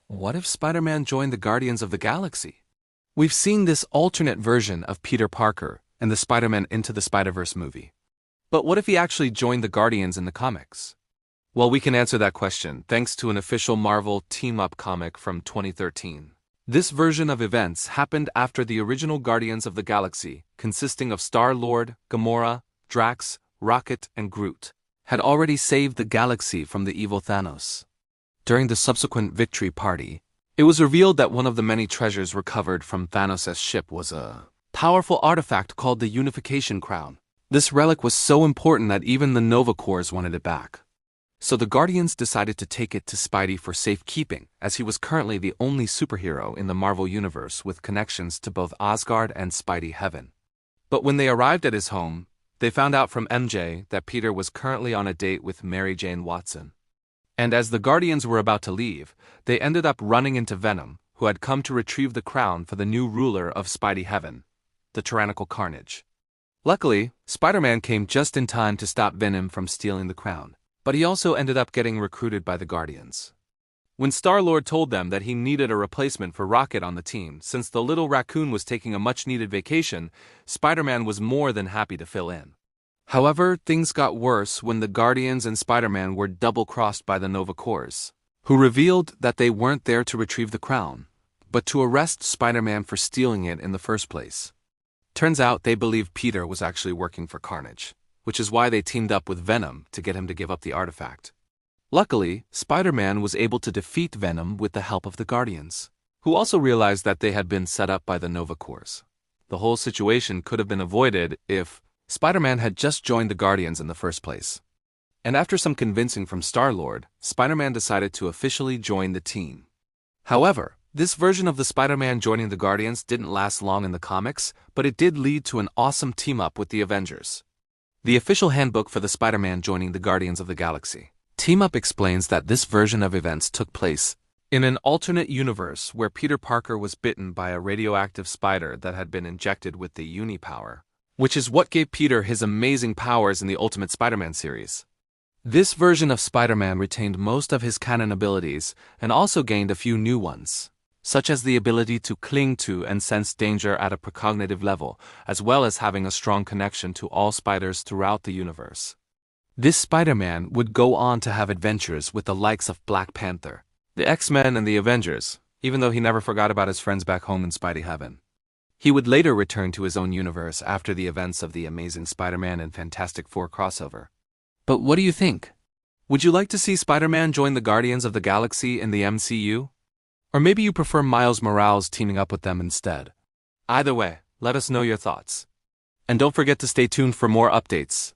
What if Spider-Man joined the Guardians of the Galaxy? We've seen this alternate version of Peter Parker in the Spider-Man Into the Spider-Verse movie. But what if he actually joined the Guardians in the comics? Well, we can answer that question thanks to an official Marvel team-up comic from 2013. This version of events happened after the original Guardians of the Galaxy, consisting of Star-Lord, Gamora, Drax, Rocket, and Groot, had already saved the galaxy from the evil Thanos. During the subsequent victory party, it was revealed that one of the many treasures recovered from Thanos' ship was a powerful artifact called the Unification Crown. This relic was so important that even the Nova Corps wanted it back. So the Guardians decided to take it to Spidey for safekeeping, as he was currently the only superhero in the Marvel Universe with connections to both Asgard and Spidey Heaven. But when they arrived at his home, they found out from MJ that Peter was currently on a date with Mary Jane Watson. And as the Guardians were about to leave, they ended up running into Venom, who had come to retrieve the crown for the new ruler of Spidey Heaven, the tyrannical Carnage. Luckily, Spider-Man came just in time to stop Venom from stealing the crown, but he also ended up getting recruited by the Guardians. When Star-Lord told them that he needed a replacement for Rocket on the team since the little raccoon was taking a much-needed vacation, Spider-Man was more than happy to fill in. However, things got worse when the Guardians and Spider-Man were double-crossed by the Nova Corps, who revealed that they weren't there to retrieve the crown, but to arrest Spider-Man for stealing it in the first place. Turns out they believed Peter was actually working for Carnage, which is why they teamed up with Venom to get him to give up the artifact. Luckily, Spider-Man was able to defeat Venom with the help of the Guardians, who also realized that they had been set up by the Nova Corps. The whole situation could have been avoided if Spider-Man had just joined the Guardians in the first place. And after some convincing from Star-Lord, Spider-Man decided to officially join the team. However, this version of the Spider-Man joining the Guardians didn't last long in the comics, but it did lead to an awesome team-up with the Avengers. The official handbook for the Spider-Man joining the Guardians of the Galaxy Team-Up explains that this version of events took place in an alternate universe where Peter Parker was bitten by a radioactive spider that had been injected with the Uni-Power, which is what gave Peter his amazing powers in the Ultimate Spider-Man series. This version of Spider-Man retained most of his canon abilities and also gained a few new ones, such as the ability to cling to and sense danger at a precognitive level, as well as having a strong connection to all spiders throughout the universe. This Spider-Man would go on to have adventures with the likes of Black Panther, the X-Men, and the Avengers, even though he never forgot about his friends back home in Spidey Heaven. He would later return to his own universe after the events of the Amazing Spider-Man and Fantastic Four crossover. But what do you think? Would you like to see Spider-Man join the Guardians of the Galaxy in the MCU? Or maybe you prefer Miles Morales teaming up with them instead? Either way, let us know your thoughts. And don't forget to stay tuned for more updates.